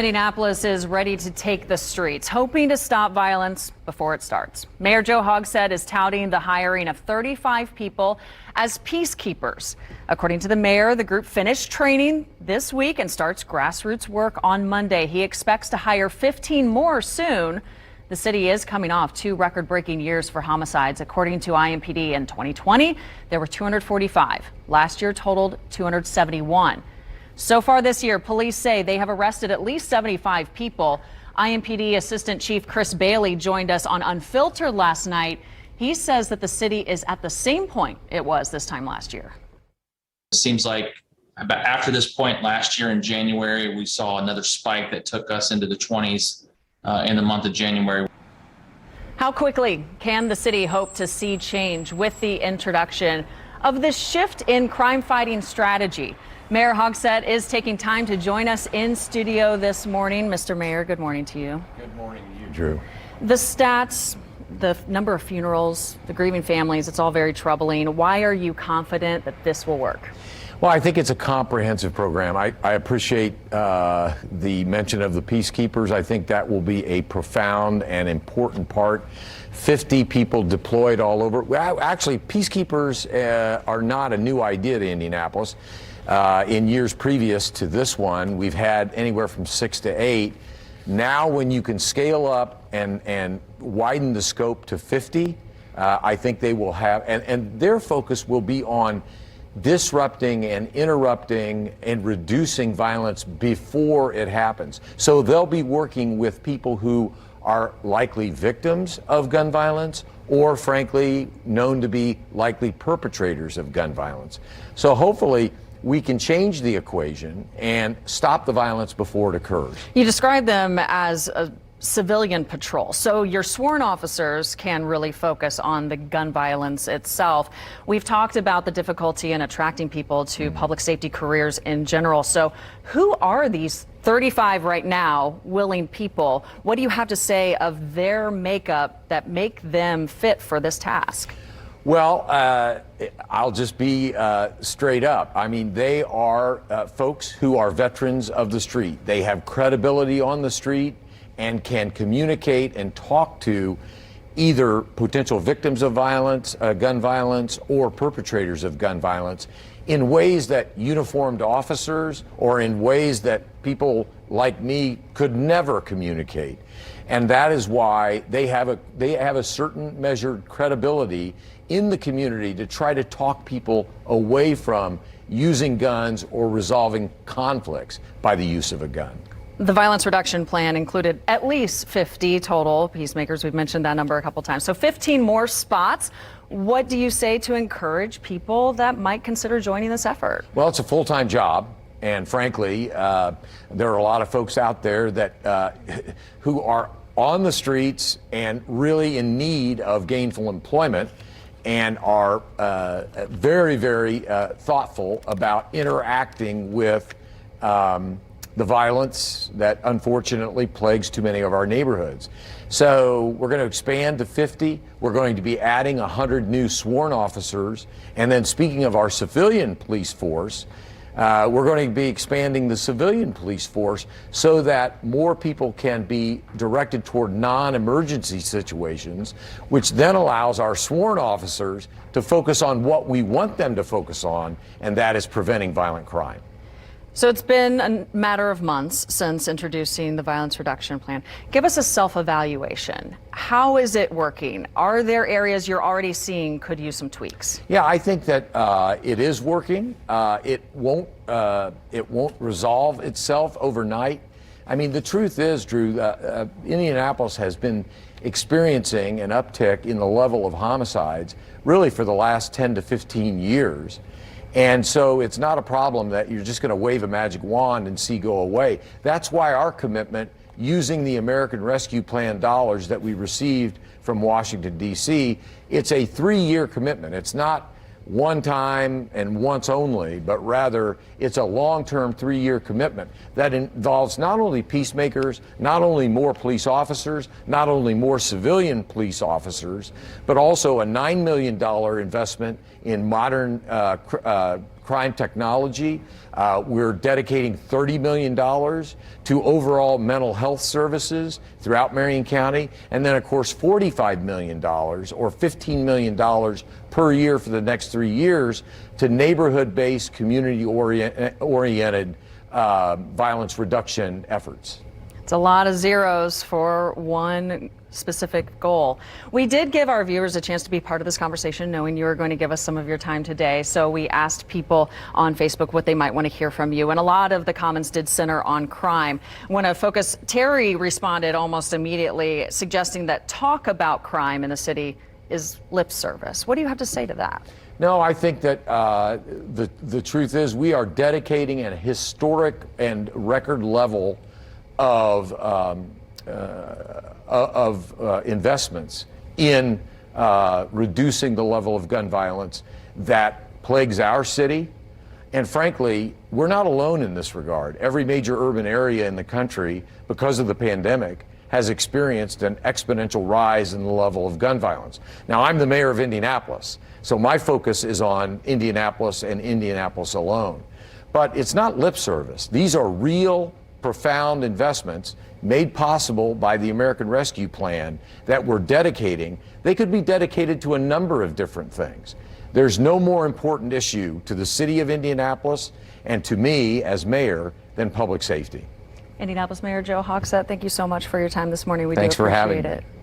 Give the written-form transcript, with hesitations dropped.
Indianapolis is ready to take the streets, hoping to stop violence before it starts. Mayor Joe Hogsett is touting the hiring of 35 people as peacekeepers. According to the mayor, the group finished training this week and starts grassroots work on Monday. He expects to hire 15 more soon. The city is coming off 2 record-breaking years for homicides. According to IMPD, in 2020, there were 245. Last year totaled 271. So far this year, police say they have arrested at least 75 people. IMPD Assistant Chief Chris Bailey joined us on Unfiltered last night. He says that the city is at the same point it was this time last year. It seems like about after this point last year in January, we saw another spike that took us into the 20s in the month of January. How quickly can the city hope to see change with the introduction of this shift in crime-fighting strategy? Mayor Hogsett is taking time to join us in studio this morning. Mr. Mayor, good morning to you. Good morning to you, Drew. The stats, the number of funerals, the grieving families, it's all very troubling. Why are you confident that this will work? Well, I think it's a comprehensive program. I appreciate the mention of the peacekeepers. I think that will be a profound and important part. 50 people deployed all over. Well, actually, peacekeepers are not a new idea to Indianapolis. In years previous to this one, we've had anywhere from 6 to 8. Now, when you can scale up and widen the scope to 50, I think they will have, and their focus will be on disrupting and interrupting and reducing violence before it happens. So they'll be working with people who are likely victims of gun violence or, frankly, known to be likely perpetrators of gun violence. So hopefully we can change the equation and stop the violence before it occurs. You describe them as a civilian patrol, so your sworn officers can really focus on the gun violence itself. We've talked about the difficulty in attracting people to public safety careers in general. So who are these 35 right now willing people? What do you have to say of their makeup that make them fit for this task? Well, I'll just be straight up. I mean, they are folks who are veterans of the street. They have credibility on the street and can communicate and talk to either potential victims of violence, gun violence, or perpetrators of gun violence in ways that uniformed officers or in ways that people like me could never communicate. And that is why they have a certain measured credibility in the community to try to talk people away from using guns or resolving conflicts by the use of a gun. The violence reduction plan included at least 50 total peacemakers. We've mentioned that number a couple times. So 15 more spots. What do you say to encourage people that might consider joining this effort? Well, it's a full-time job. And frankly, there are a lot of folks out there that who are on the streets and really in need of gainful employment and are very, very thoughtful about interacting with the violence that unfortunately plagues too many of our neighborhoods. So we're going to expand to 50. We're going to be adding 100 new sworn officers. And then speaking of our civilian police force, we're going to be expanding the civilian police force so that more people can be directed toward non-emergency situations, which then allows our sworn officers to focus on what we want them to focus on, and that is preventing violent crime. So it's been a matter of months since introducing the violence reduction plan. Give us a self-evaluation. How is it working? Are there areas you're already seeing could use some tweaks? Yeah, I think that it is working. It won't resolve itself overnight. I mean, the truth is, Drew, Indianapolis has been experiencing an uptick in the level of homicides really for the last 10 to 15 years. And so it's not a problem that you're just going to wave a magic wand and see go away. That's why our commitment, using the American Rescue Plan dollars that we received from Washington, D.C., it's a 3-year commitment. It's not one time and once only, but rather it's a long-term 3-year commitment that involves not only peacemakers, not only more police officers, not only more civilian police officers, but also a $9 million investment in modern crime technology. We're dedicating $30 million to overall mental health services throughout Marion County. And then, of course, $45 million or $15 million per year for the next 3 years to neighborhood-based, community-oriented violence reduction efforts. It's a lot of zeros for one specific goal. We did give our viewers a chance to be part of this conversation, knowing you were going to give us some of your time today. So we asked people on Facebook what they might want to hear from you. And a lot of the comments did center on crime. I want to focus. Terry responded almost immediately, suggesting that talk about crime in the city is lip service. What do you have to say to that? No, I think that the truth is we are dedicating a historic and record level of investments in reducing the level of gun violence that plagues our city. And frankly, we're not alone in this regard. Every major urban area in the country, because of the pandemic, has experienced an exponential rise in the level of gun violence. Now, I'm the mayor of Indianapolis, so my focus is on Indianapolis and Indianapolis alone. But it's not lip service. These are real, profound investments made possible by the American Rescue Plan that we're dedicating. They could be dedicated to a number of different things. There's no more important issue to the city of Indianapolis and to me as mayor than public safety. Indianapolis Mayor Joe Hogsett, thank you so much for your time this morning. We Thanks do for having appreciate me. it.